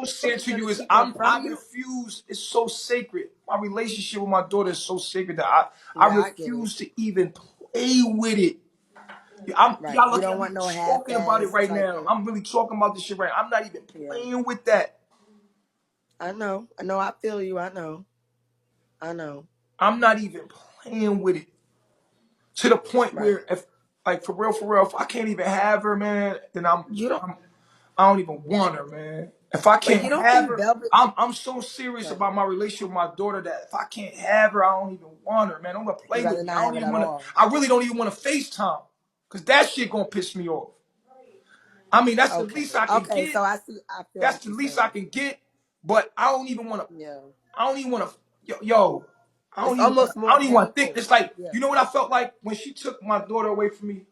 so saying to you is keep her from I you? refuse. It's so sacred. My relationship with my daughter is so sacred that I Yeah, I get it. refuse to even play with it. Right. Y'all You lucky don't I'm want even no talking about it half-ass right type now. of. I'm really talking about this shit right now. I'm not even Yeah. playing with that. I know. I feel you. I know. I'm not even playing with it. To the point Right. where if like for real, if I can't even have her, man, then You don't. I don't even want her, man. If I But can't you don't have think her, Velvet? I'm so serious Right. about my relationship with my daughter that if I can't have her, I don't even want her, man. Don't gonna You play with rather me. not have it at all. I really don't even want to FaceTime. Cause that shit gonna piss me off. I mean, that's the Okay. least I can Okay. get. So I see. I feel That's what the you're least I saying. can get. But I don't even wanna Yeah. I don't even wanna yo, It's almost I more don't even wanna think. painful. It's like, Yeah. you know what I felt like when she took my daughter away from me?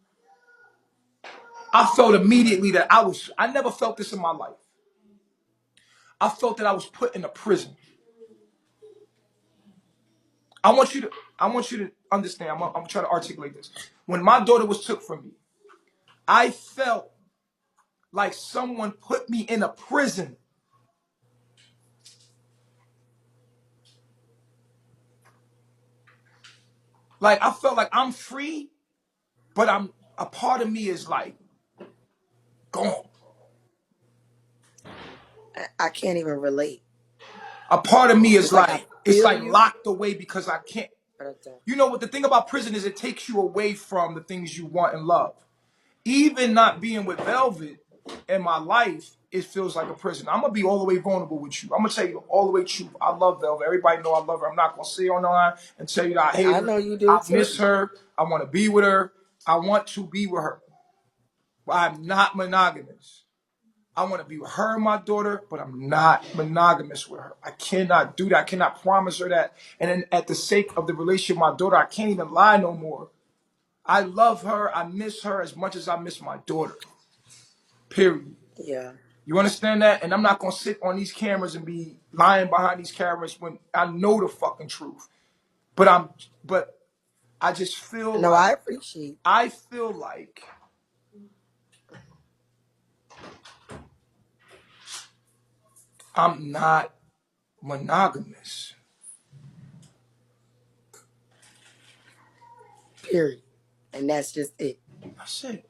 I felt immediately that I never felt this in my life. I felt that I was put in a prison. I want you to understand. I'm trying to articulate this. When my daughter was took from me, I felt like someone put me in a prison. Like I felt like I'm free, but a part of me is like gone. I can't even relate. A part of me is It's like I like it's feel like you, locked away because I can't. but I don't. You know what the thing about prison is? It takes you away from the things you want and love. Even not being with Velvet in my life, it feels like a prison. I'm gonna be all the way vulnerable with you. I'm gonna tell you all the way truth. I love Velvet. Everybody know I love her. I'm not gonna sit on the line and tell you that I hate I her. know you do I too. miss her. I want to be with her. I want to be with her. But I'm not monogamous. I want to be with her and my daughter, but I'm not monogamous with her. I cannot do that. I cannot promise her that. And then at the sake of the relationship with my daughter, I can't even lie no more. I love her. I miss her as much as I miss my daughter. Period. Yeah. You understand that? And I'm not gonna sit on these cameras and be lying behind these cameras when I know the fucking truth. But I just feel No, I like appreciate. I feel like I'm not monogamous. Period. And that's just it. That's it.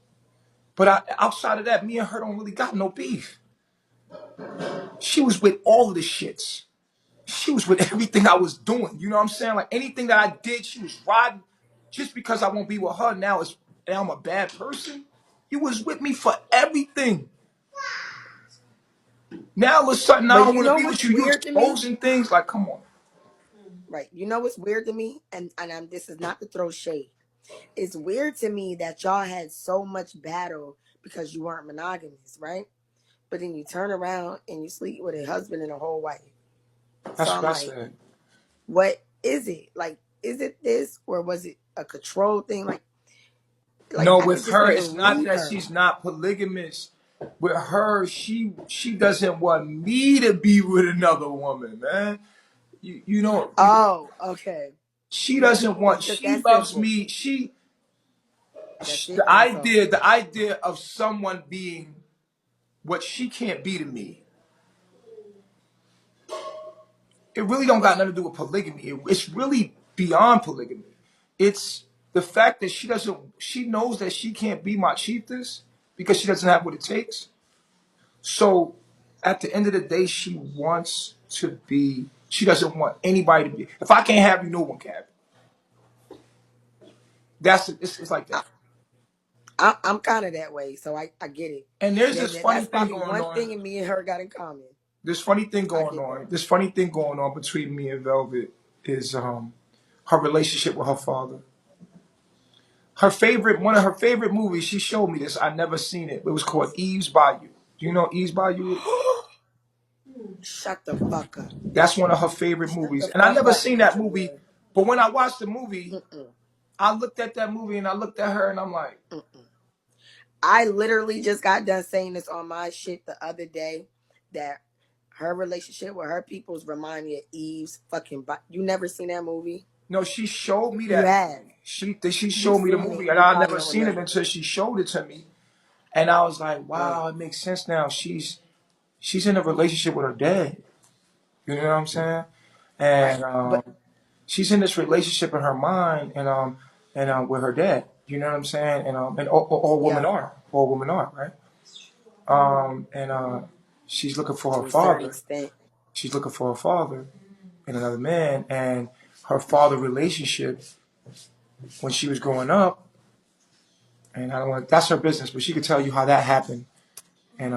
But outside of that, me and her don't really got no beef. She was with all of the shits. She was with everything I was doing. You know what I'm saying? Like anything that I did, she was riding. Just because I won't be with her now I'm a bad person. You was with me for everything. Now all of a sudden I But don't you want to know be with what's you. You weird to me? exposing things like, come on. Right. You know what's weird to me? And this is not to throw shade. It's weird to me that y'all had so much battle because you weren't monogamous, right? But then you turn around and you sleep with a husband and a whole wife. So That's I'm what I like, said. what is it? Like, is it this or was it a control thing? Like No, I could with just her, never it's not read that her. she's not polygamous. With her, she doesn't want me to be with another woman, man. You know, Oh, okay. she doesn't want. It's just She that loves simple. me. That's it The then. So idea of someone being what she can't be to me, it really don't got nothing to do with polygamy. It's really beyond polygamy. It's the fact that she knows that she can't be my chiefess because she doesn't have what it takes. So at the end of the day, she doesn't want anybody to be. If I can't have you, no one can have you. It's like I, that. I'm kind of that way. So I get it. And there's this funny That's thing probably going one on. thing me and her got in common. This funny thing I going get on. that. This funny thing going on between me and Velvet is her relationship with her father. One of her favorite movies, she showed me this. I never seen it. It was called Eve's Bayou. Do you know Eve's Bayou? Shut the fuck up. That's one of her favorite Shut movies. the And I fuck never up, seen that country movie. boy. But when I watched the movie, Mm-mm, I looked at that movie and I looked at her and I'm like, mm-mm. I literally just got done saying this on my shit the other day that her relationship with her peoples remind me of Eve's fucking. You never seen that movie? no, she showed me You that have. movie. She You showed me the seen it movie and and you I probably never don't seen it remember. until she showed it to me. And I was like, Right. wow, it makes sense now. she's in a relationship with her dad. You know what I'm saying? And Right. But she's in this relationship in her mind and with her dad. You know what I'm saying? And all women yeah, are. All women are, right? And she's looking for her to a certain father. extent. She's looking for her father and another man. And her father relationship when she was growing up, and I don't want that's her business, but she could tell you how that happened. And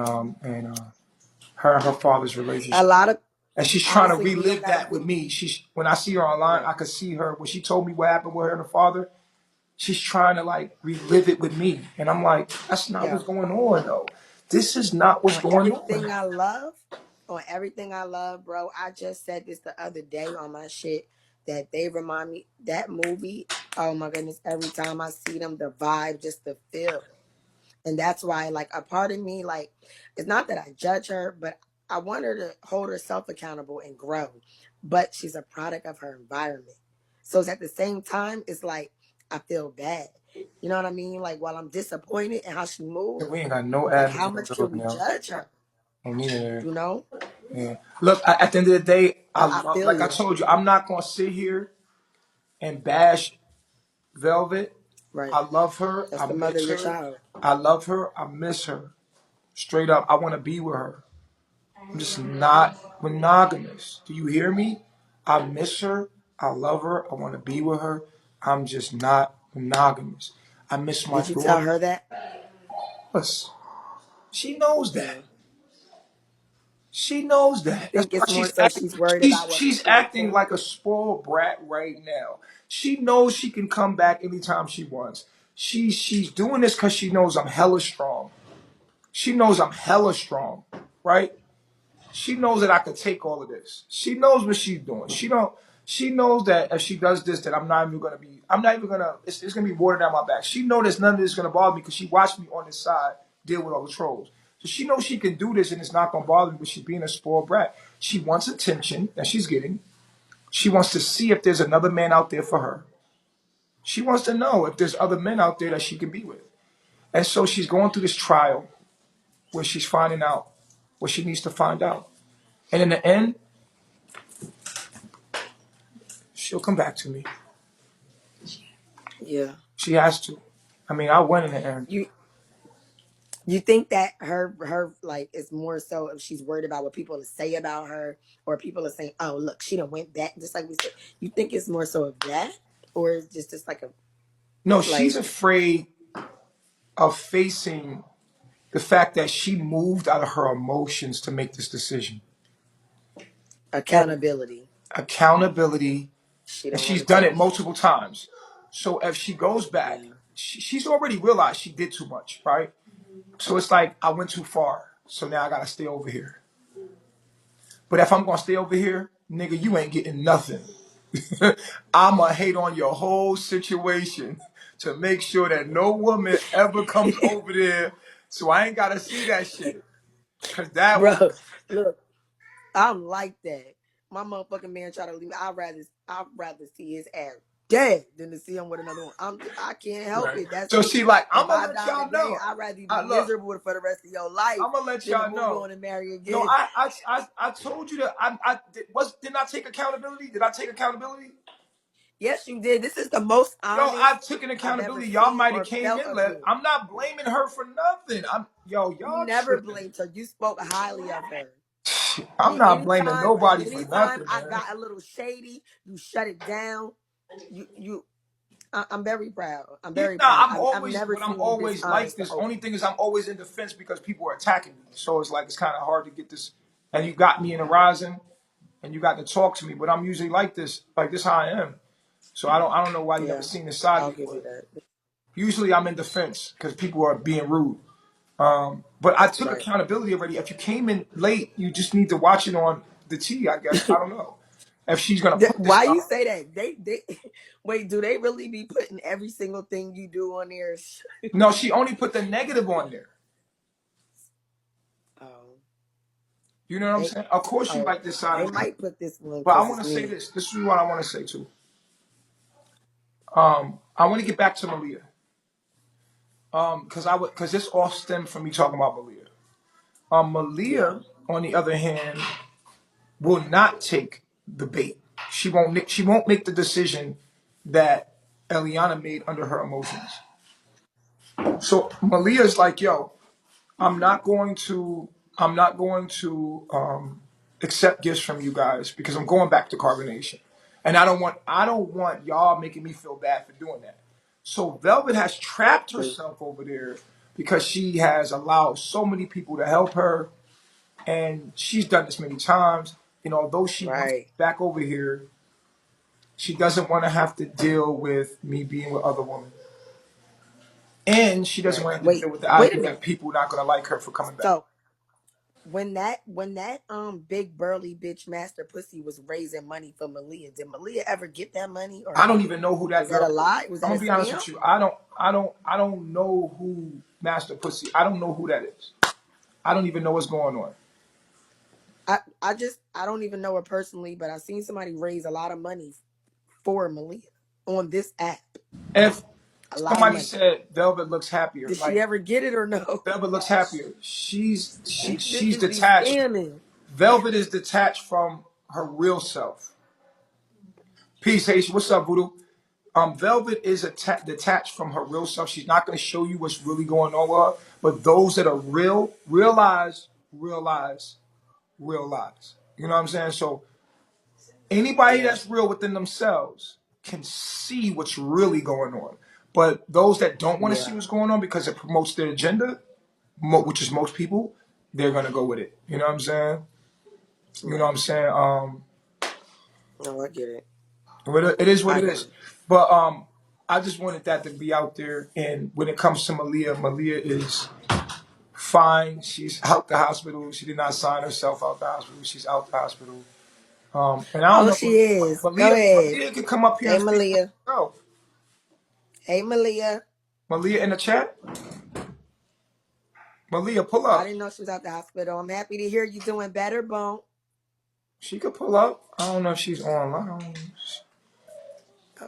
her and her father's A relationship. lot of And she's trying to honestly, we don't relive gotta that with get me. She's when I see her online, right. I could see her when she told me what happened with her and her father. She's trying to like relive it with me, and I'm like, that's not what's Yo, going on, though. This is not what's on going on. everything I love, on everything I love, bro. I just said this the other day on my shit that they remind me that movie. Oh my goodness! Every time I see them, the vibe, just the feel. And that's why, like, a part of me, like, it's not that I judge her, but I want her to hold herself accountable and grow. But she's a product of her environment. So it's at the same time, it's like I feel bad. You know what I mean? Like, while I'm disappointed in how she moved, We ain't got no like, ad how on much those can we now. judge her? On me there. You know? Yeah. Look, at the end of the day, I I love, feel like I you. told you, I'm not gonna sit here and bash Velvet. Right. I love her. That's I the mother miss of your her. child. I love her. I miss her. Straight up, I want to be with her. I'm just not monogamous. Do you hear me? I miss her. I love her. I want to be with her. I'm just not monogamous. I miss my Did you tell daughter. her that? Plus, she knows Yeah. that. She knows You that. That's think why it's more she's so acting. she's worried She's about what she's people will acting think? like a spoiled brat right now. She knows she can come back anytime she wants. She's doing this because she knows I'm hella strong. She knows I'm hella strong, right? She knows that I can take all of this. She knows what she's doing. She don't. She knows that if she does this, that I'm not even gonna be. I'm not even gonna. It's gonna be water down my back. She knows that none of this is gonna bother me because she watched me on this side deal with all the trolls. So she knows she can do this and it's not gonna bother me. But she's being a spoiled brat. She wants attention that she's getting. She wants to see if there's another man out there for her. She wants to know if there's other men out there that she can be with. And so she's going through this trial where she's finding out what she needs to find out. And in the end, she'll come back to me. Yeah. She has to. I mean, I win in the end. You You think that her like is more so if she's worried about what people say about her, or people are saying, "Oh, look, she done went back," just like we said. You think it's more so of that, or is just like a No, she's like afraid of facing the fact that she moved out of her emotions to make this decision. And accountability? accountability, She and don't want she's to done take it it. multiple times. So if she goes back, Yeah, she's already realized she did too much, right? So it's like, I went too far. So now I got to stay over here. But if I'm going to stay over here, nigga, you ain't getting nothing. I'm going to hate on your whole situation to make sure that no woman ever comes over there. So I ain't got to see that shit. Because that bro. would, Look, I'm like that. My motherfucking man try to leave me. I'd rather see his ass dead than to see him with another one. I can't help right. it. That's So me. she like, I'm If going I to let die y'all today, know. I'd rather you be I look, miserable for the rest of your life I'm going to let than to y'all move know. on and marry No, again. I told you that didn't I take accountability? Did I take accountability? Yes, you did. This is the most Yo, honest I took an I've ever accountability. Y'all seen might have or came felt in of left. you. I'm not blaming her for nothing. You Y'all never tripping. blamed her. You spoke highly of her. I'm And not blaming anytime, nobody for anytime nothing, I man. got a little shady, you shut it down. I'm very proud. I'm Yeah, very nah, proud. I'm I've always, never but I'm seen you this always like honest and this. Only open. thing is, I'm always in defense because people are attacking me. So it's like it's kind of hard to get this. And you got me in a rising, and you got to talk to me. But I'm usually like this. Like this, how I am. So I don't know why you never Yeah, seen this side I'll give before. you that. Usually I'm in defense because people are being rude. But I took Right. accountability already. If you came in late, you just need to watch it on the T, I guess. I don't know. If she's gonna put this Why you out. say that? They wait. Do they really be putting every single thing you do on there? No, she only put the negative on there. Oh, You know what I'm they saying? Of course you oh like this side they of me. might put this one But I because want it's to say me. this. This is what I want to say too. I want to get back to Malia. Because this all stemmed from me talking about Malia. Yeah. Malia, on the other hand, will not take the bait. She won't. She won't make the decision that Eliana made under her emotions. So Malia's like, yo, I'm not going to. I'm not going to accept gifts from you guys because I'm going back to carbonation, and I don't want. I don't want y'all making me feel bad for doing that. So Velvet has trapped herself over there because she has allowed so many people to help her, and she's done this many times. And although she wants Right. back over here, she doesn't want to have to deal with me being with other women. And she doesn't Right. want to have to deal Wait. with the Wait a idea minute. that people are not going to like her for coming back. So when that big burly bitch Master Pussy was raising money for Malia, did Malia ever get that money or I don't no? even know who that Was that girl a is. lie? Was I'm that a gonna be honest scam? with you. I don't know who Master Pussy. I don't know who that is. I don't even know what's going on. I don't even know her personally, but I've seen somebody raise a lot of money for Malia on this app. If A lot of somebody money. said Velvet looks happier, Did she like ever get it or no? Velvet looks happier, These she's bitches be detached. scamming. Velvet is detached from her real self. Peace, Haitian. What's up, Voodoo? Velvet is detached from her real self. She's not going to show you what's really going on with her. But those that are real, realize. You know what I'm saying? So anybody Yeah. that's real within themselves can see what's really going on. But those that don't want to see Yeah. what's going on because it promotes their agenda, which is most people, they're going to go with it. You know what I'm saying? You know what Right. I'm saying? No, I get it. It is what I it get is. it. But I just wanted that to be out there. And when it comes to Malia, Malia is fine. She's out the hospital. She did not sign herself out the hospital. She's out the hospital. And I don't Oh, know, she is. Go ahead. Malia can come up here Hey, and speak for Malia. herself. Hey, Malia. Malia in the chat. Malia, pull I up. didn't know she was out the hospital. I'm happy to hear you doing better, Bone. She could pull up. I don't know if she's online.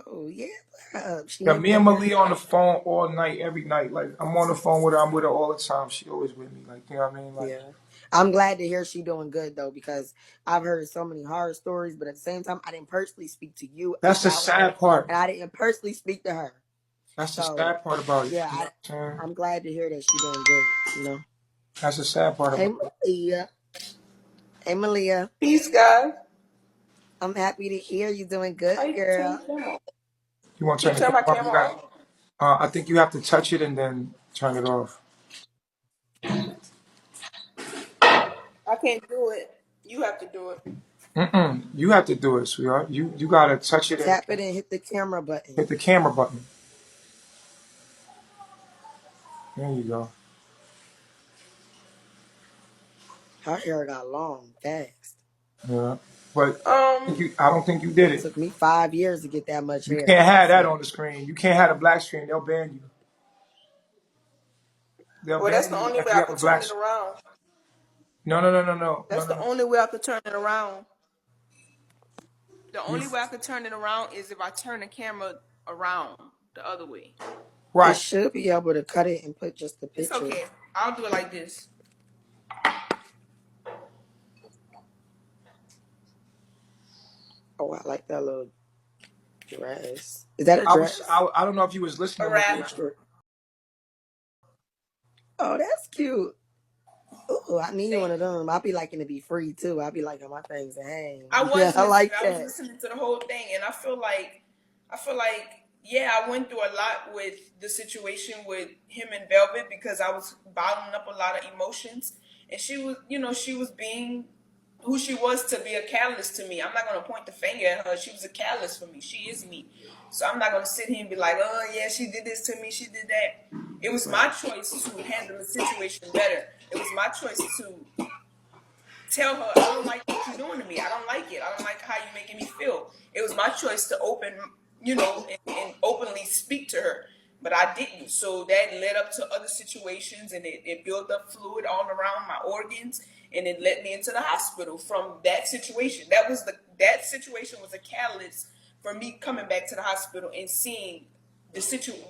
Oh, yeah. Put her up. She Yeah, in me and here. Malia on the phone all night, every night. Like I'm on the phone with her. I'm with her all the time. She always with me. Like you know what I mean? Like Yeah. I'm glad to hear she doing good, though, because I've heard so many horror stories, but at the same time, I didn't personally speak to you that's the about her, sad part. and I didn't personally speak to her. That's the So, sad part about it. yeah, You know what I'm saying? I'm glad to hear that she doing good. That's the sad part Hey, about it. Malia. Hey, Malia. Peace, guys. I'm happy to hear you doing good, How you turn girl. the camera on? You want to You turn the turn camera my off? You camera got. on? I think you have to touch it and then turn it off. I can't do it. You have to do it. You have to do it, sweetheart. You gotta touch it and Tap it and hit the camera button. hit the camera button. There you go. Her hair got long fast. Yeah, but Um, I don't think you did it. Took me 5 years to get that much You hair. can't have that So on the screen. You can't have a black screen. They'll ban you. They'll well, that's ban the you only if way you I have a could turn black. it around. No, That's no, the no. only way I could turn it around. The You only way I could turn it around is if I turn the camera around the other way. it right. should be able to cut it and put just the It's picture. okay. I'll do it like this. Oh, I like that little dress. Is that a dress? I don't know if you was A listening, Malia. wrap. Extra. Oh, that's cute. Oh, I need one Thank of you. them. I'll be liking to be free too. I'll be liking my things to hang. I Yeah, was I listening. like I was that. listening to the whole thing, and I feel like, yeah, I went through a lot with the situation with him and Velvet because I was bottling up a lot of emotions, and she was being who she was to be a catalyst to me. I'm not gonna point the finger at her. She was a catalyst for me. She is me. So I'm not gonna sit here and be like, oh yeah, she did this to me, she did that. It was my Right. choice to handle the situation better. It was my choice to tell her I don't like what you're doing to me. I don't like it. I don't like how you're making me feel. It was my choice to and openly speak to her, but I didn't. So that led up to other situations, and it built up fluid all around my organs, and it led me into the hospital from that situation. That situation was a catalyst for me coming back to the hospital and seeing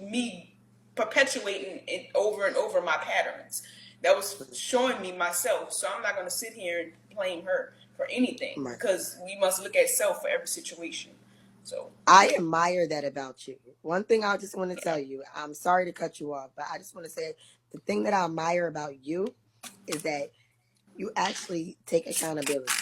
me perpetuating it over and over my patterns. That was showing me myself. So I'm not going to sit here and blame her for anything Right. because we must look at self for every situation. So I yeah. admire that about you. One thing I just want to tell you, I'm sorry to cut you off, but I just want to say the thing that I admire about you is that you actually take accountability.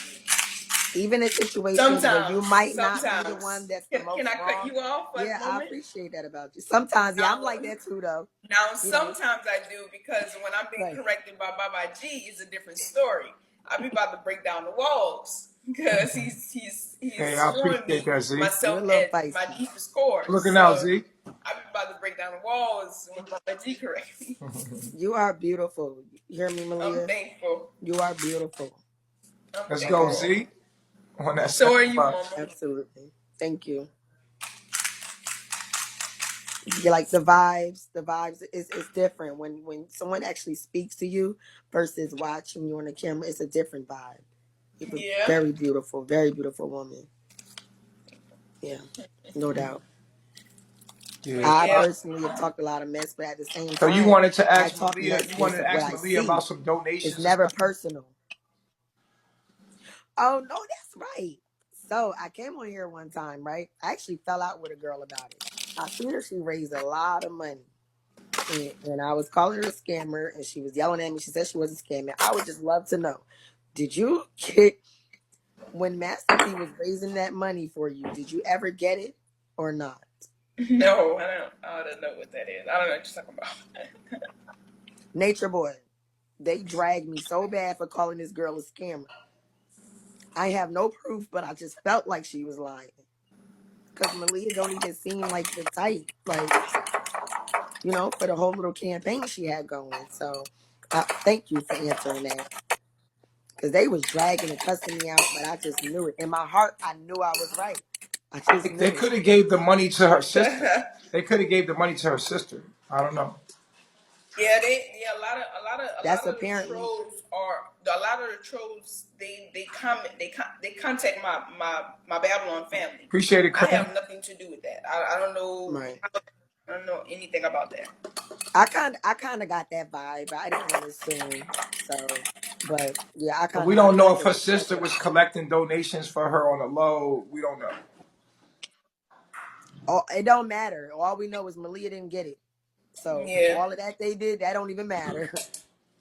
Even in situations where you might not be the one Sometimes. that's the Can most I cut wrong. you off for Yeah, a I moment? appreciate that about you. Sometimes, yeah, I'm Now, like that too, though. now, You know, sometimes I do because when I'm being right. corrected by Baba G, it's a different story. I be about to break down the walls because Hey, I he's showing appreciate me that, Z. You're a myself little at my feisty. deepest core. Looking out, So Z. I be about to break down the walls when Baba G corrects me. You are beautiful. You hear me, I'm Malia? thankful. You are beautiful. I'm Let's go, Okay. thankful. Z. On that So second are you, part. Mama? Absolutely. Thank you. You like the vibes. The vibes is different when someone actually speaks to you versus watching you on the camera. It's a different vibe. You're a Yeah. very beautiful woman. Yeah, no doubt. Yeah. I Yeah. personally have talked a lot of mess, but at the same So you time, wanted to I ask talk Malia, mess you wanted based on to what ask I Malia see. about some It's donations and never stuff. personal. Oh no, that's right. So I came on here one time, right? I actually fell out with a girl about it. I seen her; she raised a lot of money. And I was calling her a scammer, and she was yelling at me. She said she wasn't scamming. I would just love to know, did you get when Master P was raising that money for you? Did you ever get it or not? No, I don't. I don't know what that is. I don't know what you're talking about. Nature Boy, they dragged me so bad for calling this girl a scammer. I have no proof, but I just felt like she was lying because Malia don't even seem like the type, like for the whole little campaign she had going. So, thank you for answering that. Because they was dragging and cussing me out, but I just knew it. In my heart, I knew I was right. I just They knew it. could have gave the money to her sister. They could have gave the money to her sister. I don't know. Yeah, a That's lot of the apparently trolls are a lot of the trolls. They comment. They contact my Babylon family. Appreciate it, I Cream. have nothing to do with that. I don't know. right. I don't know anything about that. I kind of got that vibe. I didn't want to assume. So, but yeah, I But kind we of I don't know kind if her of that's sister what I was got. collecting donations for her on the low. We don't know. Oh, it don't matter. All we know is Malia didn't get it. So Yeah, all of that they did, that don't even matter.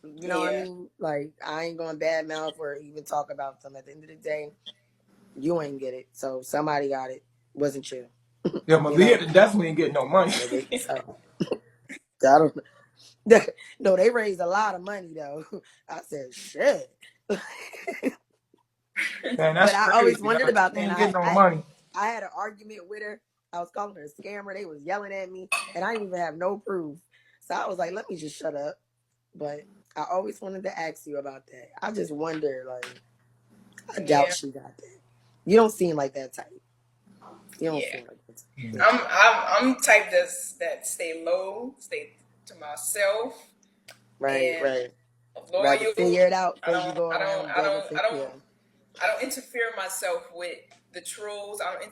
You know what I yeah, mean? Like I ain't going to badmouth or even talk about them. At the end of the day, you ain't get it. So somebody got it. Wasn't you? Yeah, You know? Malia definitely didn't get no money. So I don't. No, they raised a lot of money though. I said shit. Man, that's But I always crazy. wondered Like, about she that. And ain't I, getting no I money. I had an argument with her. I was calling her a scammer. They was yelling at me, and I didn't even have no proof. So I was like, let me just shut up. But I always wanted to ask you about that. I just wonder, like, I doubt yeah, she got that. You don't seem like that type. You don't yeah. seem like that type. Yeah. I'm type that stay low, stay to myself, Right, and right. Rather loyal. figure it out I before you don't go I don't around I begging don't for I don't yeah. I don't interfere myself with the trolls. I don't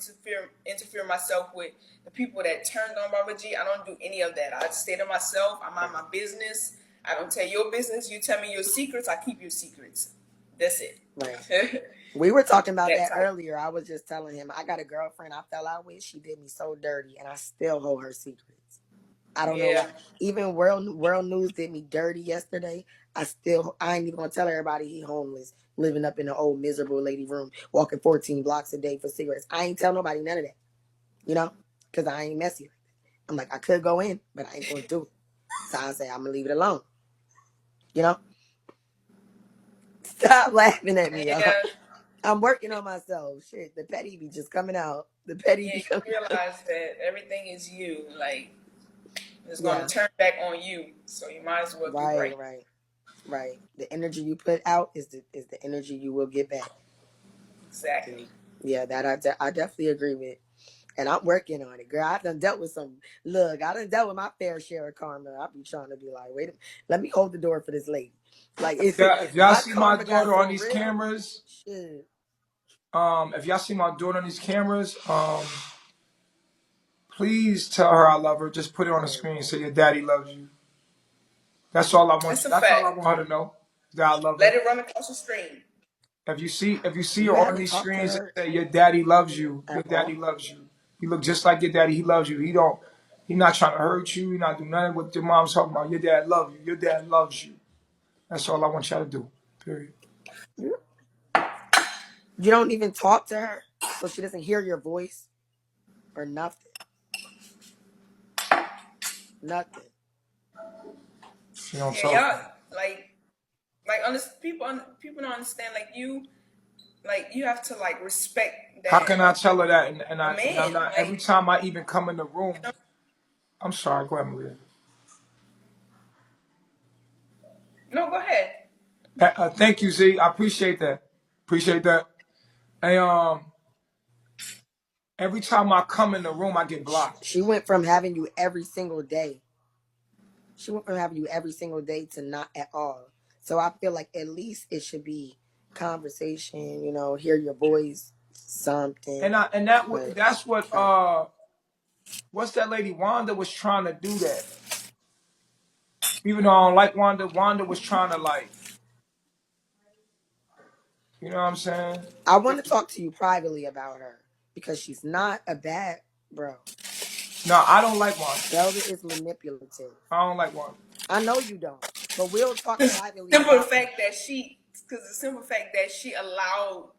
interfere myself with the people that turned on Baba G. I don't do any of that. I stay to myself. I mind Right, my business. I don't tell your business. You tell me your secrets. I keep your secrets. That's it. right. We were talking about That that type. earlier. I was just telling him I got a girlfriend I fell out with. She did me so dirty, and I still hold her secrets. I don't know why. Yeah. Even World News did me dirty yesterday. I ain't even gonna tell everybody he homeless, living up in an old miserable lady room, walking 14 blocks a day for cigarettes. I ain't tell nobody none of that, because I ain't messy. I'm like I could go in, but I ain't gonna do it. So I say I'm gonna leave it alone. You know, stop laughing at me, y'all. Yeah. I'm working on myself. Shit, the petty be just coming out. The petty Yeah. be You coming out. realize that everything is you. Like it's going to Yeah, turn back on you. So you might as well do right, right. right, right. The energy you put out is the energy you will get back. Yeah, Exactly. yeah, that I definitely agree with. And I'm working on it, girl. I done dealt with some. Look, I done dealt with my fair share of karma. I be trying to be like, wait, let me hold the door for this lady. Like, Yeah, if y'all my see my karma got daughter so on these real. cameras, Shit. if y'all see my daughter on these cameras, please tell her I love her. Just put it on the Right, screen. Say your daddy loves you. That's all I want. That's a That's all I fact. want her to know. That I love Let her. it run across the stream. If you see You her on haven't these talked to screens and her say your daddy loves you, your at daddy all? loves you. He look just like your daddy. He loves you. He not trying to hurt you. He not doing nothing what your mom's talking about. Your dad loves you. Your dad loves you. That's all I want y'all to do. Period. You you don't even talk to her, so she doesn't hear your voice or nothing. Nothing. She don't Yeah, talk. y'all people don't understand. Like you have to like respect How can I that tell her that? a And I'm man. not. Every time I even come in the room, I'm sorry. Go ahead, Malia. No, go ahead. Thank you, Z. I appreciate that. Appreciate that. And every time I come in the room, I get blocked. She went from having you every single day. She went from having you every single day to not at all. So I feel like at least it should be conversation, hear your voice, something. But That's what uh, what's that lady Wanda was trying to do that. Even though I don't like Wanda, Wanda was trying to like, you know what I'm saying? I want to talk to you privately about her because she's not a bad bro. No, I don't like Wanda. Velvet is manipulative. I don't like Wanda. I know you don't, but we'll talk The privately simple about her. fact that the simple fact that she allowed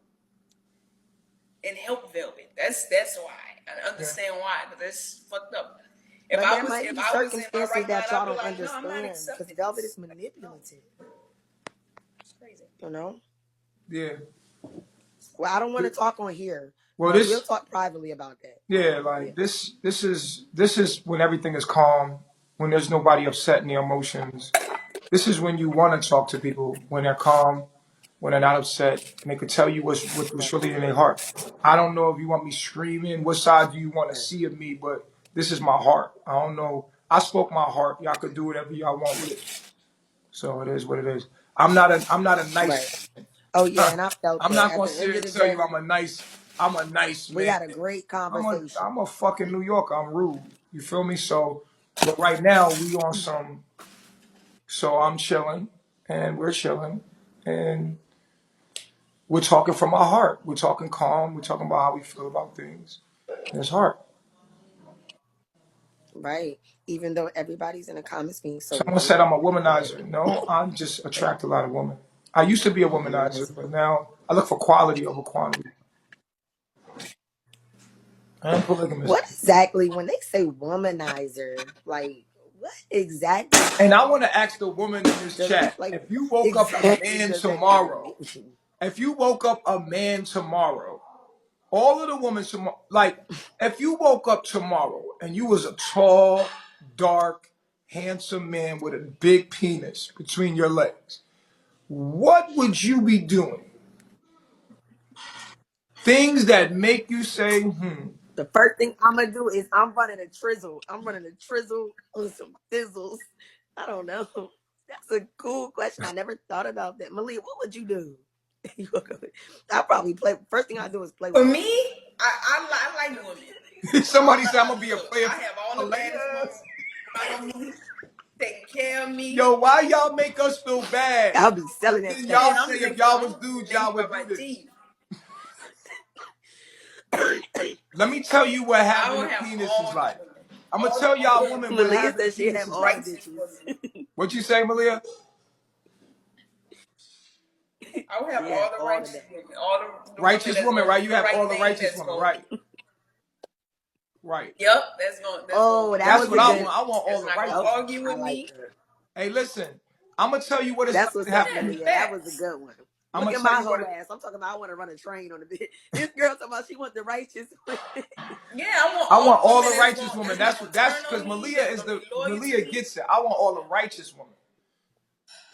and helped Velvet. That's why. I Yeah. understand why, but that's fucked up. But there might If be I was in my circumstances right mind, that y'all I'd be don't like, no, I'm not understand because accepting Velvet this. is manipulative. It's crazy. You know. Yeah. Well, I don't want to talk on here, Well, but we'll this, talk privately about that. yeah, Yeah. like this is when everything is calm, when there's nobody upset in their emotions. This is when you want to talk to people when they're calm, when they're not upset, and they can tell you what's Right. really in their heart. I don't know if you want me screaming. What side do you want to Right. see of me? But this is my heart. I don't know. I spoke my heart. Y'all could do whatever y'all want with it. So it is what it is. I'm not a nice Right. Oh yeah, and I felt I'm that. not At gonna the sit end here of and the tell you day, I'm a nice we man. had a great I'm a conversation. I'm a fucking New Yorker. I'm rude. You feel me? So, but right now we on some. So I'm chilling, and we're chilling, and we're talking from our heart. We're talking calm. We're talking about how we feel about things. And it's heart. Right. Even though everybody's in the comments being so Someone said negative. I'm a But womanizer. No, I just attract a lot of women. I used to be a womanizer, yes. but now I look for quality over quantity. I am polygamous. What exactly when they say womanizer, like what exactly And I want to ask the woman in this does chat, like if you woke up a exactly man does that even tomorrow, mean? if you woke up a man tomorrow, all of the women tomorrow, like if you woke up tomorrow and you was a tall, dark, handsome man with a big penis between your legs, what would you be doing? Things that make you say, The first thing I'm gonna do is I'm running a trizzle. I'm running a trizzle on some thizzles. I don't know. That's a cool question. I never thought about that. Malia, what would you do? I probably play. First thing I do is play For with me, my dick. I like women. somebody said I'm gonna be a Look, player I for have all the baddest women players. around me, taking care of Yo, me. why y'all make us feel bad? I'll be selling that Didn't stuff. y'all Man, say if y'all was I'm dudes, y'all thinking would about do my this? teeth. Let me tell you what I having will a have penis is all the like. women, I'm gonna tell all the y'all women women what Malia having a said she penis have is all like. the righteous bitches. for me. What you say, Malia? I will have She have all the all the righteous bad. women, all the women Righteous that's woman, gonna right? do You the have all right the thing. righteous That's women, gonna, right? Right. yep, that's gonna Oh, that That's was what a I good. want. I want all that's the not gonna righteous Okay, women. argue I with like me. her. Hey, listen. I'm gonna tell you what it's That's like to what's have up, a Yeah, penis. Malia. That was a facts. good one. I'm Look gonna at tell my you what whole it. ass. I'm talking about I want to run a train on the bit. This girl talking about she want the righteous women. Yeah, I want I all want the all women the righteous women. that's gonna That's turn because on me, Malia that's is gonna be the loyal to Malia me. gets it. I want all the righteous women.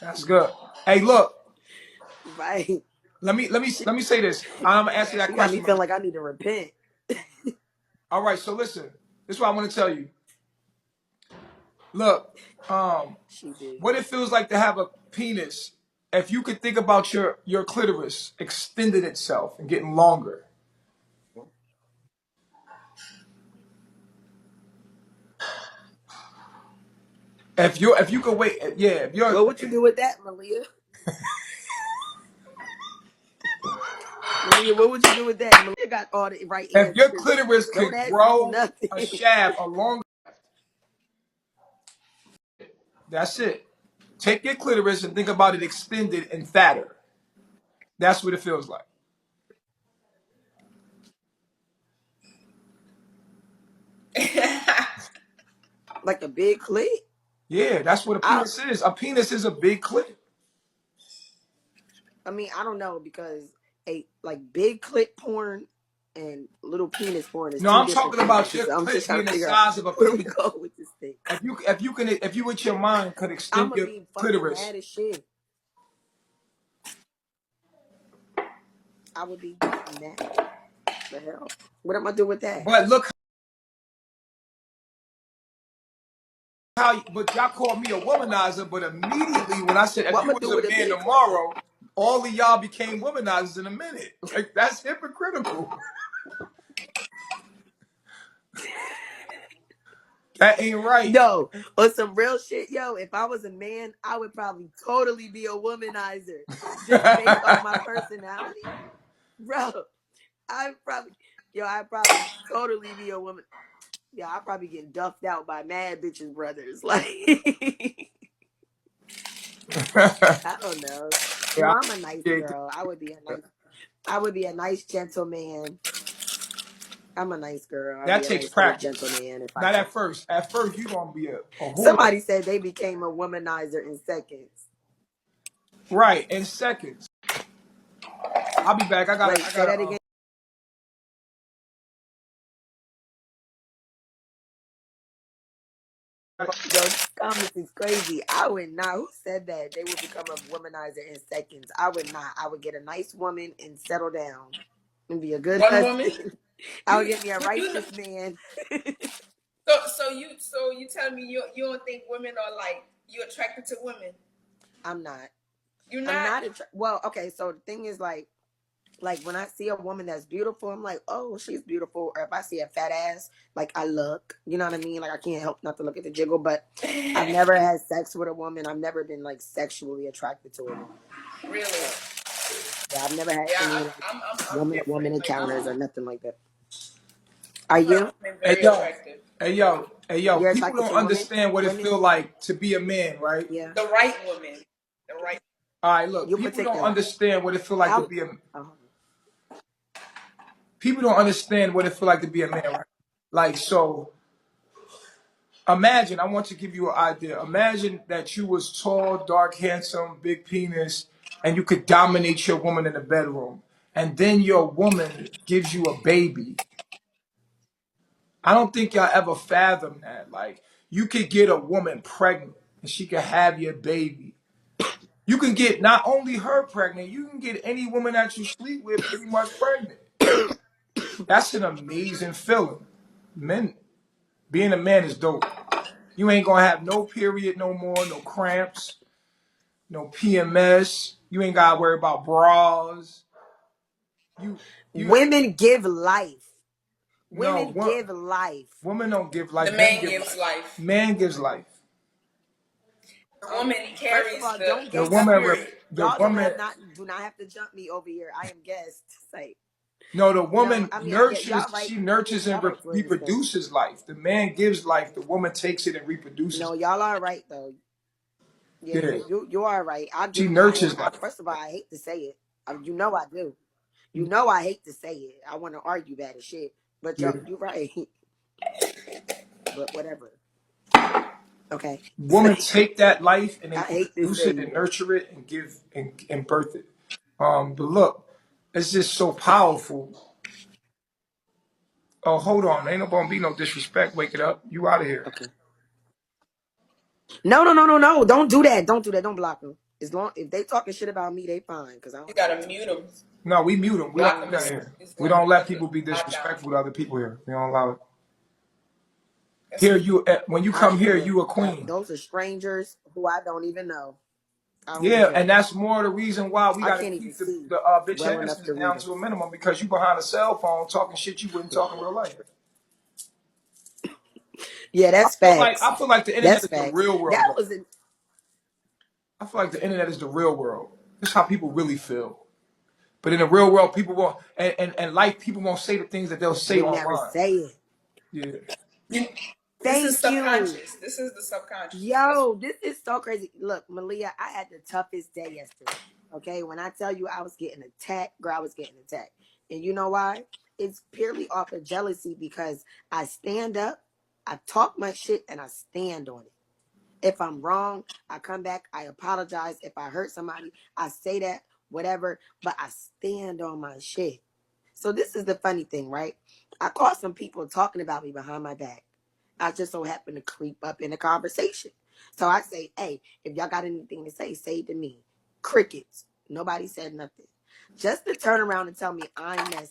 That's good. Hey, look. Right. Let me say this. I'm gonna answer that She got me question, feeling Malia. like I need to repent. All right. So listen. This is what I want to tell you. Look. She did. What it feels like to have a penis. If you could think about your clitoris extending itself and getting longer. If you could wait, yeah, if you're What would you do with that, Malia? Malia, what would you do with that? Malia got all the right if your answers. clitoris Don't could ask me grow a nothing. shaft along, that's it. Take your clitoris and think about it extended and fatter. That's what it feels like. Like a big clit? Yeah, that's what a I penis is. A penis is a big clit. I mean, I don't know because a like big clit porn and little penis porn is No, two I'm different talking things. about your So I'm just clit trying being to the figure out size of a where we penis. go with this thing. If you with your mind could I'm extend gonna your be fucking clitoris. mad as shit. I would be mad. The hell? What am I do with that? But look how, but y'all called me a womanizer. But immediately when I said if What you am I was do a with a man big clit? tomorrow, all of y'all became womanizers in a minute. Like that's hypocritical. That ain't right. No, on some real shit, yo. If I was a man, I would probably totally be a womanizer, just based off my personality, bro. I'd probably totally be a woman. Yeah, I'd probably get duffed out by mad bitches brothers. Like, I don't know. Yeah, I I'm a nice appreciate girl. that. I would be a nice gentleman. I'm a nice girl. I'd That be a takes nice little practice. gentleman if I Not could. at first. At first, you gonna be a whore. Somebody said they became a womanizer in seconds. Right, in seconds. I'll be back. Wait, I say gotta that again. Yo, these comments is crazy. I would not. Who said that they would become a womanizer in seconds? I would not. I would get a nice woman and settle down and be a good One woman. husband. I would You, get me a you know. righteous man. So you tell me you don't think women are like you attracted to women? I'm not. You're I'm not. not. Well, okay. So the thing is, like when I see a woman that's beautiful, I'm like, oh, she's beautiful. Or if I see a fat ass, like I look. You know what I mean? Like I can't help not to look at the jiggle. But I've never had sex with a woman. I've never been like sexually attracted to a woman. Really? So yeah, I've never had Yeah, any like I'm woman to different. woman Like encounters or nothing like that. Are I find you? women Hey very yo, attractive. You're people attracted don't to women? understand what it Women? feel like to be a man, right? Yeah. The right woman. The right. All right, look, You people don't particular. understand what it feel like to How? be a Oh, people don't understand what it feel like to be a man, right? Like so imagine, I want to give you an idea. Imagine that you was tall, dark, handsome, big penis, and you could dominate your woman in the bedroom. And then your woman gives you a baby. I don't think y'all ever fathom that. Like, you could get a woman pregnant and she could have your baby. You can get not only her pregnant, you can get any woman that you sleep with pretty much pregnant. That's an amazing feeling. Men, being a man is dope. You ain't gonna have no period no more, no cramps, no PMS. You ain't gotta worry about bras. You, you, women give life. no, Women give life. women don't give The life. Men man give gives life. life. Man gives life. The woman First of carries all, don't The gate woman, spirit. spirit. the Y'all woman. do not have to jump me over here. I am guest. Say No, the no. woman I mean, I get nurtures. y'all right. She nurtures and Y'all right to an extent. reproduces life. The man gives life. The woman takes it and reproduces. No, y'all are right though. Yeah, Yeah, you are right. I she do. nurtures life. First of all, I hate to say it. You know I do. You know I hate to say it. I want to argue bad as shit. But Yeah. you're right. But whatever. Okay. Women take that life and they I hate to reproduce say it you and right. nurture it and give and birth it. But look, it's just so powerful. Oh, hold on. Ain't no gonna be no disrespect. Wake it up. You out of here. Okay. No. Don't do that. Don't do that. Don't block them. As long if they talking shit about me, they fine. Cause I You don't give a gotta damn. mute them. No, we mute them. We Block don't them do that here. is We like don't let that's people be a lockdown. disrespectful to other people here. We don't allow it. That's Here, you when you I come here, can't. you a queen. Those are strangers who I don't even know. I don't Yeah, give a. and that's more the reason why we I got to can't even keep the see bitch well enough asses to read down them. to a minimum because you behind a cell phone talking shit you wouldn't talk in real life. Yeah, that's facts. I feel like the internet That's is the facts. real world, That though. was a I feel like the internet is the real world. This is how people really feel. But in the real world, people won't, and life, people won't say the things that they'll say would never online. say it. Yeah. You, this is Thank you. subconscious. This is the subconscious. That's Yo, this is so crazy. Look, Malia, I had the toughest day yesterday. Okay, when I tell you I was getting attacked, girl, I was getting attacked. And you know why? It's purely off of jealousy because I stand up, I talk my shit, and I stand on it. If I'm wrong, I come back, I apologize. If I hurt somebody, I say that, whatever, but I stand on my shit. So this is the funny thing, right? I caught some people talking about me behind my back. I just so happen to creep up in the conversation. So I say, hey, if y'all got anything to say it to me. Crickets. Nobody said nothing. Just to turn around and tell me I'm messy.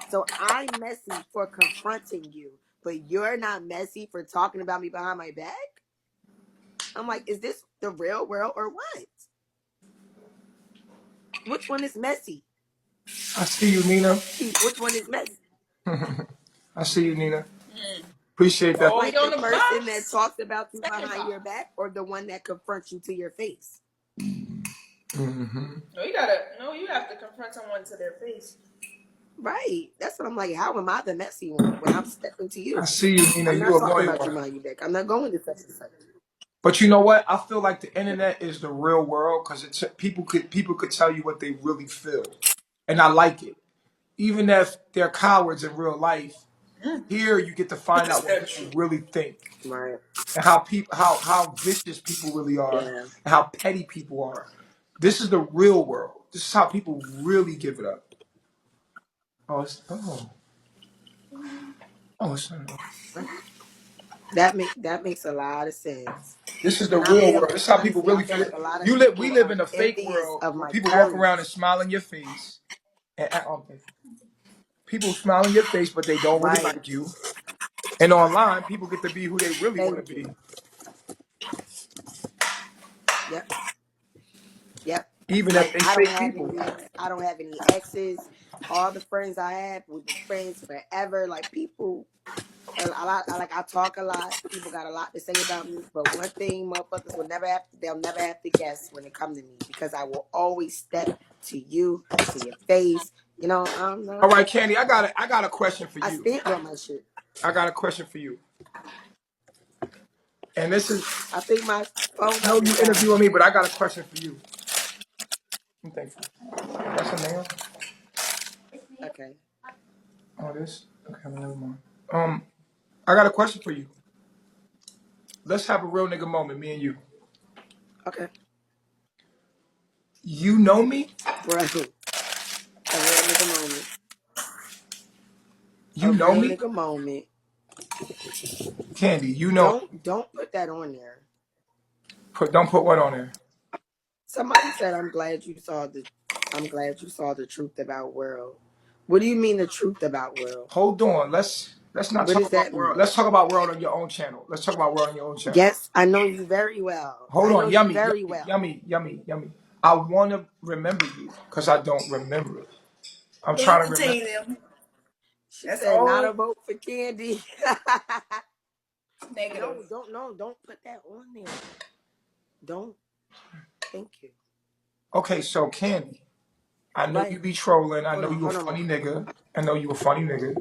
So I'm messy for confronting you, but you're not messy for talking about me behind my back? I'm like, is this the real world or what? Which one is messy? I see you, Nina. Chief, which one is messy? I see you, Nina. Appreciate that. oh, we Like the on the person that box. talks about you Second behind your box. back or the one that confronts you to your face? Mm-hmm. No, you have to confront someone to their face. Right. That's what I'm like. How am I the messy one when I'm stepping to I you? see you, Nina. I'm You not a talking loyal about you one. behind your back. I'm not going to such and such. But you know what? I feel like the internet is the real world because people could tell you what they really feel, and I like it. Even if they're cowards in real life, here you get to find It's out what the people truth. really think Right. and how people how vicious people really are Yeah. and how petty people are. This is the real world. This is how people really give it up. Oh, it's not. That makes a lot of sense. This is the And I real feel world. like This is how people honestly, I really feel feel. like a lot of You live. We people live are in a fake envious world of where my people walk courage. around and smile in your face. And people smile in your face, but they don't really Right. like you. And online, people get to be who they really want Thank to be, you. Yep. Yep. even if Like they fake people. I don't have any exes. All the friends I have, we've been friends forever. Like people a lot like I talk a lot. People got a lot to say about me. But one thing motherfuckers they'll never have to guess when it comes to me because I will always step to you, to your face. You know, I'm All not right, Candy, I got a question for I you. stand on my shit. I got a question for you. And this is, I think my phone I know number you down. interviewing me, but I got a question for you. I'm thankful. That's a nail. Okay. Oh, this. Okay, never mind. I got a question for you. Let's have a real nigga moment, me and you. Okay. You know me. Bro. A real nigga moment. A You know real me, nigga moment. Candy. You know. Don't put that on there. Don't put what on there. Somebody said I'm glad you saw the truth about world. What do you mean the truth about world? Hold on. Let's not What talk does about that world. mean? Let's talk about world on your own channel. Let's talk about world on your own channel. Yes, I know you very well. Hold I know on. you Yummy, very yummy, well. yummy, yummy, yummy. I want to remember you because I don't remember it. I'm Don't trying to remember. entertain them. She That's said not all a vote for Candy. negative. Don't put that on there. Don't. Thank you. Okay, so Candy, I know Right. you be trolling. I Hold know on, you a hold on. funny nigga. I know you a funny nigga.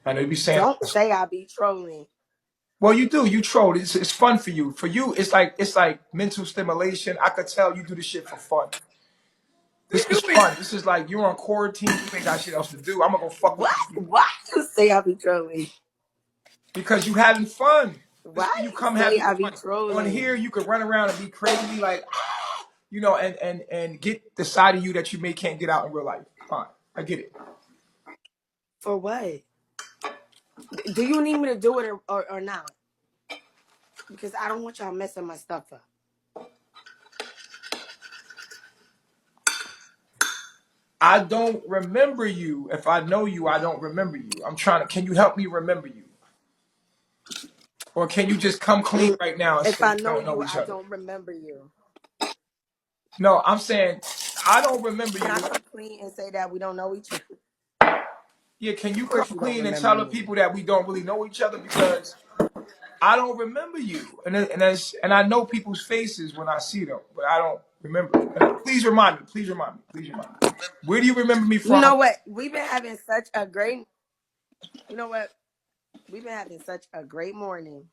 I know you be saying. Don't say I be trolling. Well, you do. You troll. It's fun for you. For you, it's like mental stimulation. I could tell you do this shit for fun. We This do is it. fun. This is like you're on quarantine. You ain't got shit else to do. I'm gonna go fuck with What? these people Why you say I be trolling? because you having fun. This is Why where you you come say having I be fun. On here, trolling? you could run around and be crazy, like and get the side of you that you may can't get out in real life. Fine, I get it. For what? Do you need me to do it or not? Because I don't want y'all messing my stuff up. I don't remember you. If I know you, I don't remember you. I'm trying to. Can you help me remember you, or can you just come clean right now and If say I we know don't know you, each I other? don't remember you. No, I'm saying I don't remember Can I you. come clean and say that we don't know each other? Yeah, can Of you come course you don't clean and remember tell the me. people that we don't really know each other because I don't remember you, and I know people's faces when I see them, but I don't remember. Please remind me. Please remind me. Please remind me. Where do you remember me You from? know what? We've been having such a great. You know what? We've been having such a great morning.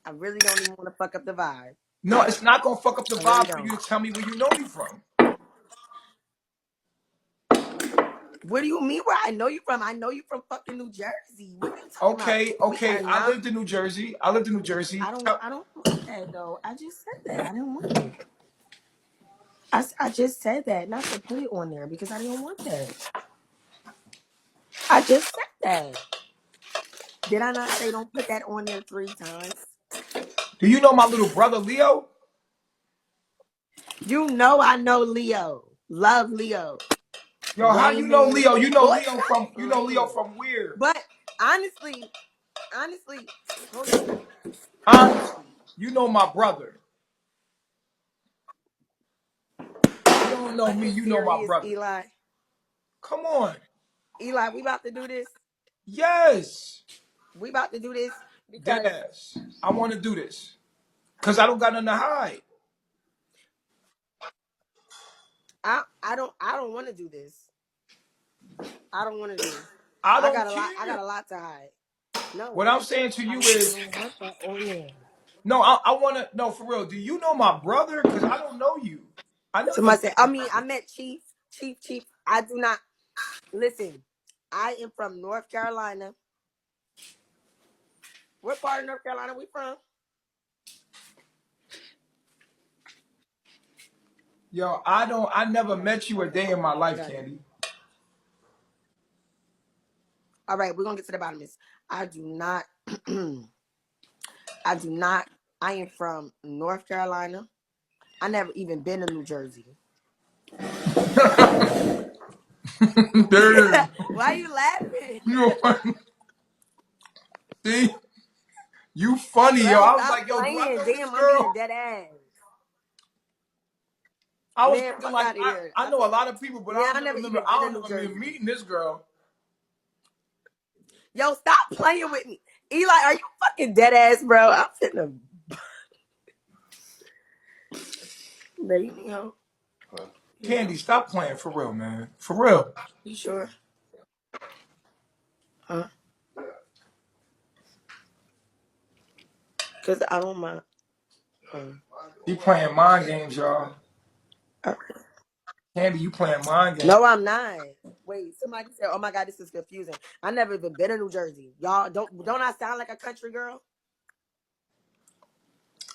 I really don't even want to fuck up the vibe. No, it's not gonna fuck up the I really vibe for don't. you to tell me where you know me from. Where do you mean where I know you from? I know you from fucking New Jersey. What are you talking about? Okay, We okay. are I not. lived in New Jersey. I lived in New Jersey. I don't want that though. I just said that. I didn't want it. I just said that not to put it on there because I didn't want that. I just said that. Did I not say don't put that on there 3 times? Do you know my little brother Leo? You know I know Leo. Love Leo. Yo, how you know Wayman. Leo? Boy, stop You know Leo playing. from where? But honestly, hold on. Honestly, you know my brother. You don't know Are me, you you know my serious, brother. Eli? Come on. Eli, we about to do this. Yes. We about to do this because Deadass. I want to do this. Cause I don't got nothing to hide. I don't want to do this. I don't want to do this. I I don't got a lot. I got care. a lot to hide. What No, I'm saying to I you don't. I is, don't want that on there. no, I want to, no, for real. Do you know my brother? Because I don't know you. I never Somebody met said. you I mean, I before. met Chief. I do not listen. I am from North Carolina. What part of North Carolina we from? Yo, I never met you a day in my I life, got it. Candy. All right, we're gonna get to the bottom of this. I do not. I do not. I am from North Carolina. I never even been to New Jersey. There it is. Why are you laughing? You know what? See? You funny, yo. Bro, I was stop like, yo, do I playing. know this Damn, I'm being girl? dead ass. I was Man, thinking fuck like out of here. I know a lot of people, but Yeah, I never even I been to don't New remember me Jersey. meeting this girl. Yo, stop playing with me. Eli, are you fucking dead ass, bro? I'm finna bait me, ho. You Candy, know. stop playing for real, man. For real. You sure? Huh? Because I don't mind. You playing mind games, y'all. Uh, Candy, you playing mind games. No, I'm not. Wait, somebody said, "Oh my god, this is confusing." I never even been to New Jersey. Y'all don't I sound like a country girl?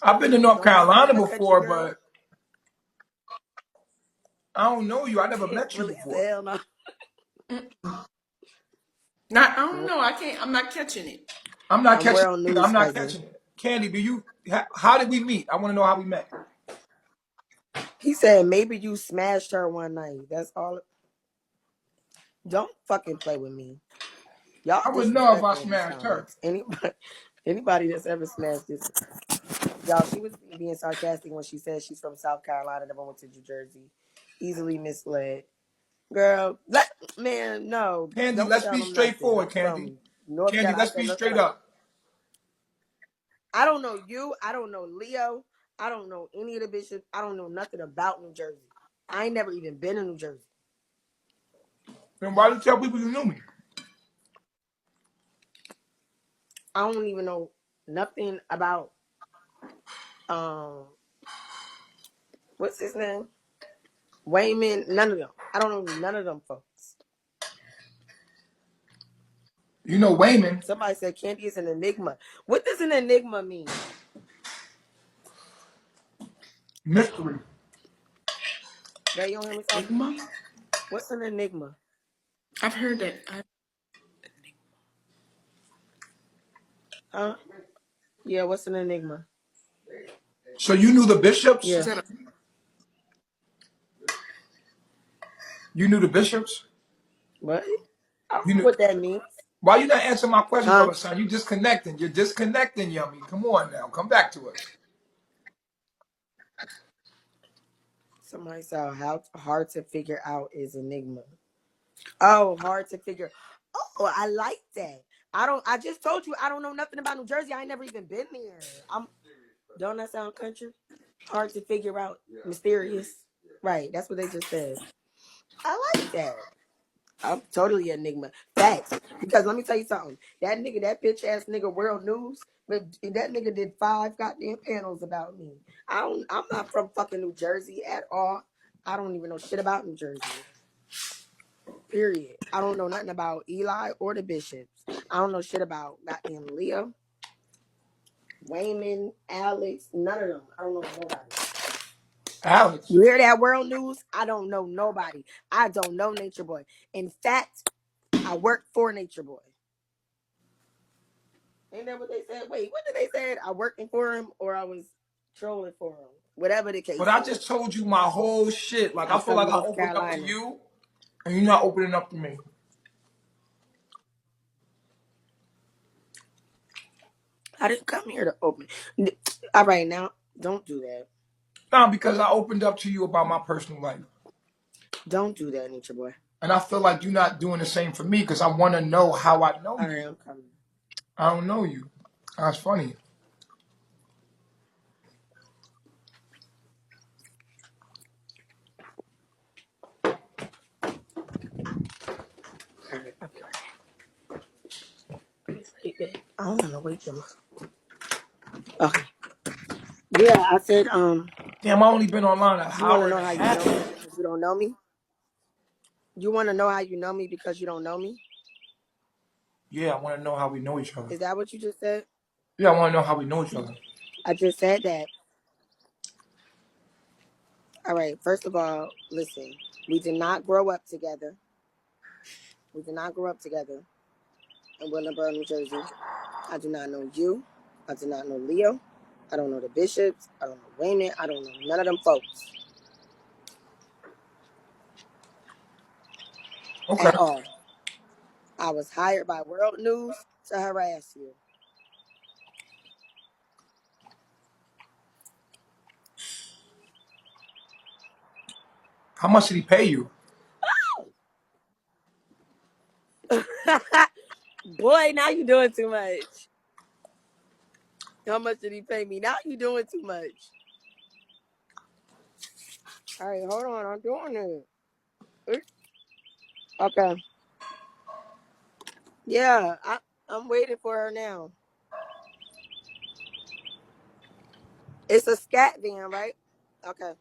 I've been to North Don't I sound Carolina like a country before, girl? but I don't know you. I never met you Really? before. Hell no. Not, I don't know. I can't. I'm not catching it. I'm not I'm catching world it either. news I'm not cousin. catching it. Candy, how did we meet? I want to know how we met. He said maybe you smashed her one night. That's all. Don't fucking play with me. Y'all I would know if I disrespectful in these smashed her. comments. Anybody that's ever smashed this, y'all. She was being sarcastic when she said she's from South Carolina, never went to New Jersey. Easily misled, girl. Man, no, Candy, don't let's tell be them nothing. straightforward, I'm Candy. from North Candy, Carolina. let's I said be North straight Carolina. up. I don't know you. I don't know Leo. I don't know any of the bishops. I don't know nothing about New Jersey. I ain't never even been to New Jersey. Then why did you tell people you knew me? I don't even know nothing about um what's his name? Wayman, none of them. I don't know none of them folks. You know Wayman. Somebody said Candy is an enigma. What does an enigma mean? Mystery. Ray, you don't hear me talking? Enigma. What's an enigma? I've heard that. Huh? Yeah, what's an enigma? So you knew the bishops? Is Yeah. that a, You knew the bishops? What? I don't You know knew. what that means. Why you not answering my questions all Huh? the time? You disconnecting. You're disconnecting, Yummy. Come on now. Come back to us. Somebody said how hard to figure out is enigma. Oh, hard to figure. Oh, I like that. I just told you I don't know nothing about New Jersey. I ain't never even been there. Don't that sound country? Hard to figure out. Mysterious. Right. That's what they just said. I like that. I'm totally enigma. Facts. Because let me tell you something. That nigga, that bitch ass nigga, World News, but that nigga did 5 goddamn panels about me. I'm not from fucking New Jersey at all. I don't even know shit about New Jersey. Period. I don't know nothing about Eli or the Bishops. I don't know shit about goddamn Leah, Wayman, Alex, none of them. I don't know nobody. Alex. You hear that, World News? I don't know nobody. I don't know NatureBoy. In fact, I work for NatureBoy. Ain't that what they said? Wait, what did they say? I working for him or I was trolling for him? Whatever the case But I is. just told you my whole shit. Like, I I'm feel from like I North opened up to Carolina. you, and you're not opening up to me. I didn't come here to open. All right, now, don't do that. Nah, because I opened up to you about my personal life. Don't do that, NatureBoy. And I feel like you're not doing the same for me because I want to know how I know All you. right, I'm coming. I don't know you. That's funny. All right, I'll be right. I don't want to wait them. Okay. Yeah, I said, Damn, I only been online an you want to hour and know a how you know half. me because you don't know me? You want to know how you know me because you don't know me? Yeah, I want to know how we know each other. Is that what you just said? Yeah, I want to know how we know each other. I just said that. All right, first of all, listen. We did not grow up together. We did not grow up together in Willingboro, New Jersey. I do not know you. I do not know Leo. I don't know the Bishops. I don't know Wayman. I don't know none of them folks Okay. at all. I was hired by World News to harass you. How much did he pay you? Boy, now you doing too much. How much did he pay me? Now you doing too much. All right, hold on. I'm doing it. Okay. Yeah, I'm waiting for her now. It's a scat van, right? Okay.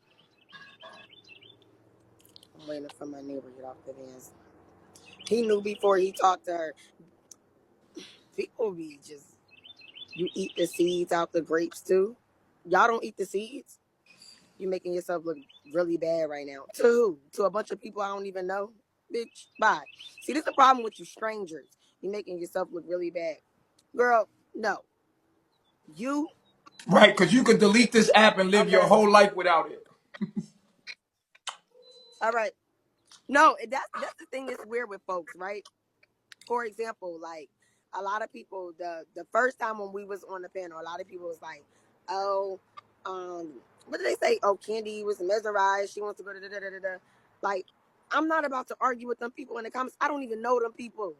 I'm waiting for my neighbor to get off the vans. He knew before he talked to her. People be just, you eat the seeds out the grapes too. Y'all don't eat the seeds. You making yourself look really bad right now. To who? To a bunch of people I don't even know? Bitch, bye. See, this is the problem with you strangers. You making yourself look really bad. Girl, no. You, Right, because you could delete this app and live your okay. whole life without it. All right. No, that's the thing that's weird with folks, right? For example, like a lot of people, the first time when we was on the panel, a lot of people was like, "Oh, what did they say? Oh, Candy was mesmerized. She wants to go to da da da da da." Like, I'm not about to argue with them people in the comments. I don't even know them people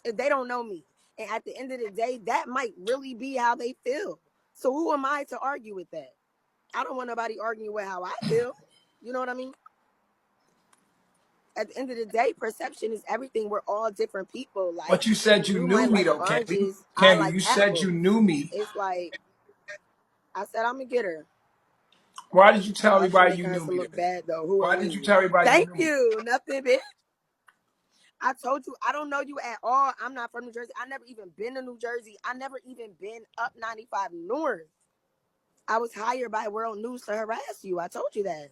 if they don't know me. And at the end of the day, that might really be how they feel. So who am I to argue with that? I don't want nobody arguing with how I feel. You know what I mean? At the end of the day, perception is everything. We're all different people. Like, But you said you you knew might me like though, Candy. oranges. I Candy, like you said you apples. knew me. It's like I said, I'm gonna get her. Why did you tell Oh, she everybody you making knew herself me look then? bad though. Who are Why did you we? tell everybody you Thank knew me? you. Nothing, bitch. I told you I don't know you at all. I'm not from New Jersey. I never even been to New Jersey. I never even been up 95 North. I was hired by World News to harass you. I told you that.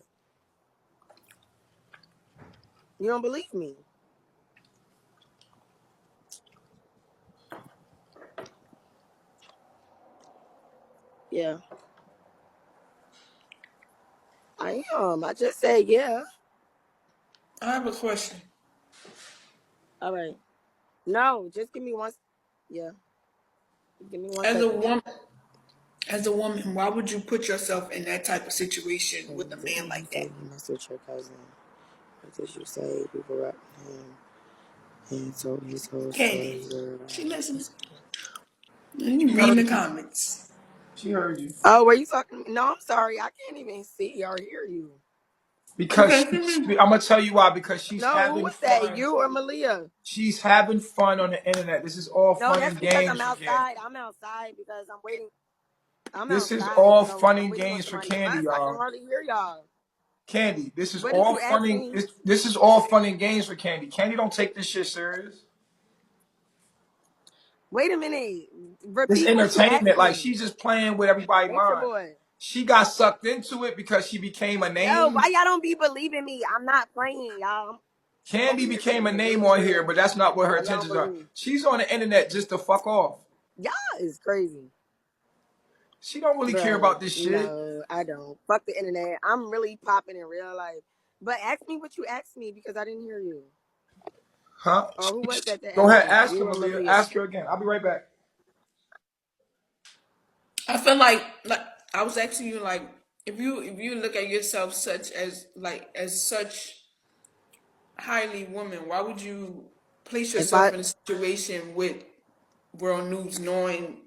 You don't believe me? Yeah, I am. I just said yeah. I have a question. All right. No, just give me one. Yeah, give me 1 As a second. woman, why would you put yourself in that type of situation Okay, with a didn't man you like say that? you messed with your cousin? What did you say? We grew up with him. He told his whole Candy. story. She listening. You She reading heard the you. comments. She heard you. Oh, were you talking to me? No, I'm sorry. I can't even see or hear you. Because Okay. I'm gonna tell you why. Because she's No, who having was that? fun. You or Malia? She's having fun on the internet. This is all No, fun that's and because I'm games for Candy. outside. I'm outside because I'm waiting. I'm This is outside, all so fun I'm and waiting on games for somebody to Candy, pass. I can y'all. hardly hear y'all. Candy, this is What did all you fun ask and me? this is all fun and games for Candy. Candy don't take this shit serious. Wait a minute. This Repeat what you asked entertainment, like me. she's just playing with everybody's Nature mind. boy. She got sucked into it because she became a Yo, name. why y'all don't be believing me? I'm not playing, y'all. I'm over Candy here became a getting it name really on here, real. but that's not what her Why y'all don't intentions are. believe me? She's on the internet just to fuck off. Y'all is crazy. She don't really care Bruh, about this shit. no, I don't. Fuck the internet. I'm really popping in real life. But ask me what you asked me because I didn't hear you. Huh? Or who was that Go asked ahead, me? ask her, You or Malia. Malia? Ask her again. I'll be right back. I feel like I was asking you like if you look at yourself such as like as such highly woman, why would you place If I yourself in a situation with World News knowing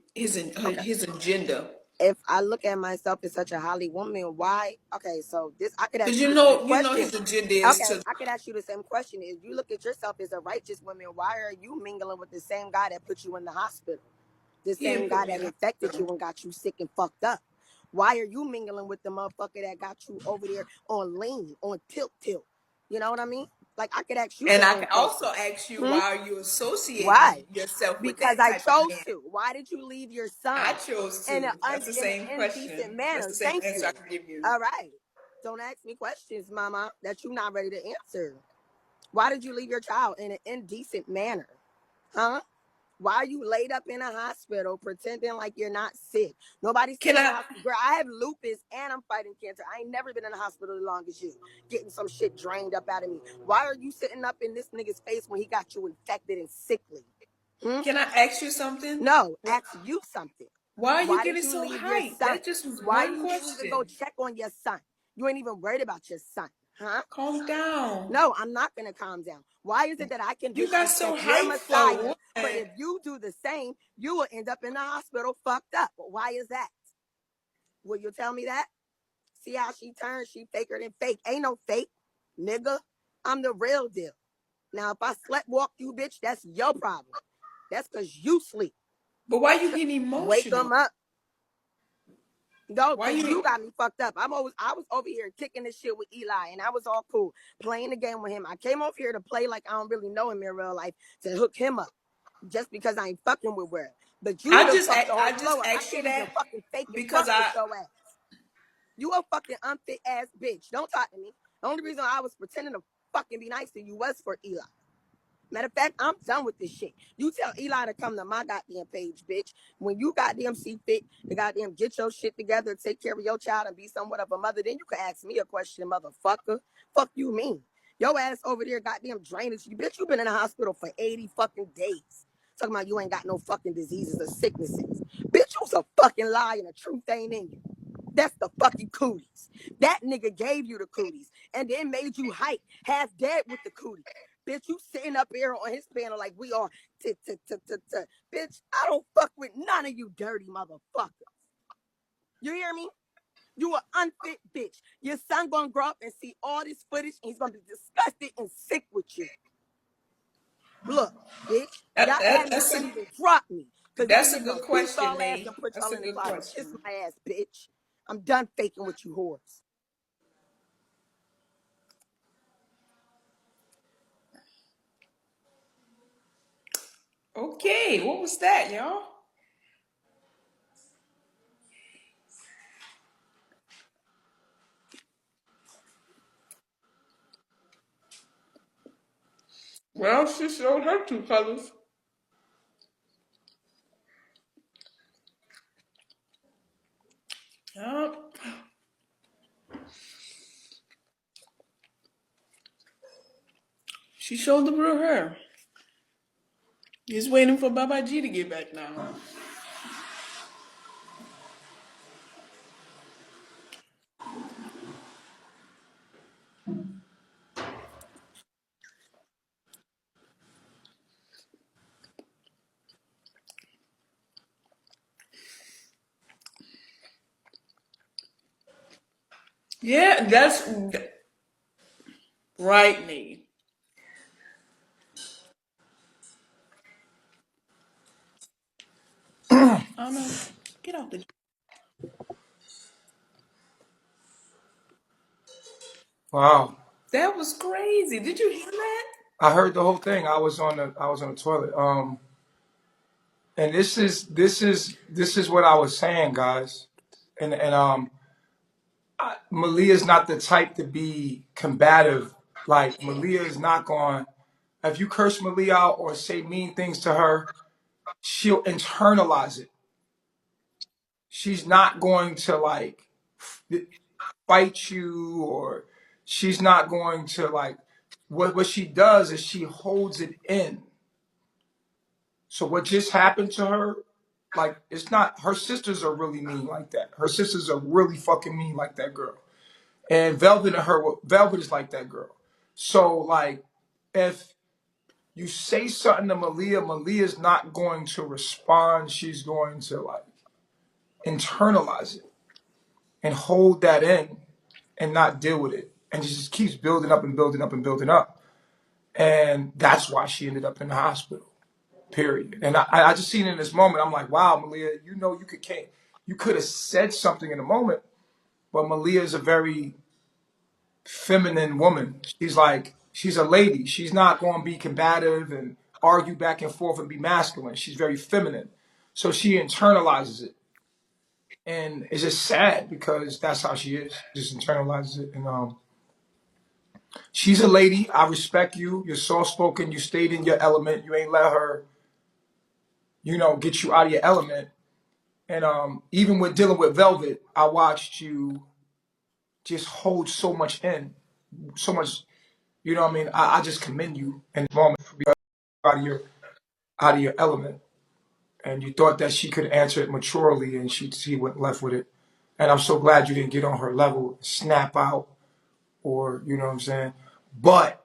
okay, his agenda? if I look at myself as such a Holly woman, why? Okay, so this I could Because ask you the same you know question. his agenda is Okay, to I could ask you the same question. If you look at yourself as a righteous woman, why are you mingling with the same guy that put you in the hospital? The he same didn't put guy me that in the infected you hospital. and got you sick and fucked up. Why are you mingling with the motherfucker that got you over there on lean, on tilt? You know what I mean? Like I could ask you the And I same can also question. ask you Hmm? why are you associating Why? yourself with Because that I type of chose man? to. Why did you leave your I son chose in to. That's the in an same indecent question. That's manner? the same Thank answer I you. can give you. All right. Don't ask me questions, mama, that you're not ready to answer. Why did you leave your child in an indecent manner? Huh? Why are you laid up in a hospital pretending like you're not sick? Nobody's Can sitting in a I? hospital. Girl, I have lupus and I'm fighting cancer. I ain't never been in a hospital as long as you, getting some shit drained up out of me. Why are you sitting up in this nigga's face when he got you infected and sickly? Hmm? Can I ask you something? No, ask you something. Why are you Why did getting you so leave your hyped? son? That just was Why one you didn't even go question. check on your son? You ain't even worried about your son, huh? Calm down. No, I'm not gonna calm down. Why is it that I can You got disrespect so your hyped for Messiah, a but woman. if you do the same, you will end up in the hospital fucked up? Why is that? Will you tell me that? See how she turns? She faker than fake. Ain't no fake, nigga. I'm the real deal. Now, if I slept walk you, bitch, that's your problem. That's because you sleep. But why you getting Wake emotional? them up. No, Why because you you? got me fucked up. I was over here kicking this shit with Eli, and I was all cool playing the game with him. I came over here to play like I don't really know him in real life to hook him up, just because I ain't fucking with her. But you done fucked the whole I flow just up. I asked you can't even that fucking fake and because front with I your ass. You a fucking unfit ass bitch. Don't talk to me. The only reason I was pretending to fucking be nice to you was for Eli. Matter of fact, I'm done with this shit. You tell Eli to come to my goddamn page, bitch. When you goddamn see fit to goddamn get your shit together, take care of your child, and be somewhat of a mother, then you can ask me a question, motherfucker. Fuck you mean? Your ass over there goddamn drainage. You bitch, you been in the hospital for 80 fucking days. Talking about you ain't got no fucking diseases or sicknesses. Bitch, you's a fucking lie and the truth ain't in you. That's the fucking cooties. That nigga gave you the cooties and then made you hype, half dead with the cooties. Bitch, you sitting up here on his panel like we are. Bitch, I don't fuck with none of you dirty motherfuckers. You hear me? You an unfit bitch. Your son gonna grow up and see all this footage and he's gonna be disgusted and sick with you. Look, bitch, y'all admins that's can't even drop me because this a nigga gonna good beat question, y'all ass May. and put That's y'all a in the good closet. Kiss question. my ass, bitch. I'm done faking with you whores. Okay, what was that, y'all? Well, she showed her two colors. Yep. She showed the real her. He's waiting for Baba G to get back now. Yeah, that's right, Nate. Oh no, get off the. Wow. That was crazy. Did you hear that? I heard the whole thing. I was on the toilet. And this is what I was saying, guys. And Malia's not the type to be combative. Like Malia is not going. If you curse Malia out or say mean things to her, she'll internalize it. She's not going to like fight you, or she's not going to like. What she does is she holds it in. So what just happened to her, like it's not her sisters are really mean like that. Her sisters are really fucking mean like that girl. And Velvet is like that girl. So like if you say something to Malia, Malia's not going to respond. She's going to like internalize it and hold that in and not deal with it. And it just keeps building up and building up and building up. And that's why she ended up in the hospital. Period. And I just seen it in this moment. I'm like, wow, Malia, you could have said something in the moment, but Malia is a very feminine woman. She's a lady. She's not going to be combative and argue back and forth and be masculine. She's very feminine. So she internalizes it. And it's just sad because that's how she is. Just internalizes it. And she's a lady. I respect you. You're soft spoken. You stayed in your element. You ain't let her, get you out of your element. And even with dealing with Velvet, I watched you just hold so much in, so much. You know what I mean? I just commend you in the moment for being out of your element. And you thought that she could answer it maturely, and she went left with it. And I'm so glad you didn't get on her level, snap out, or you know what I'm saying. But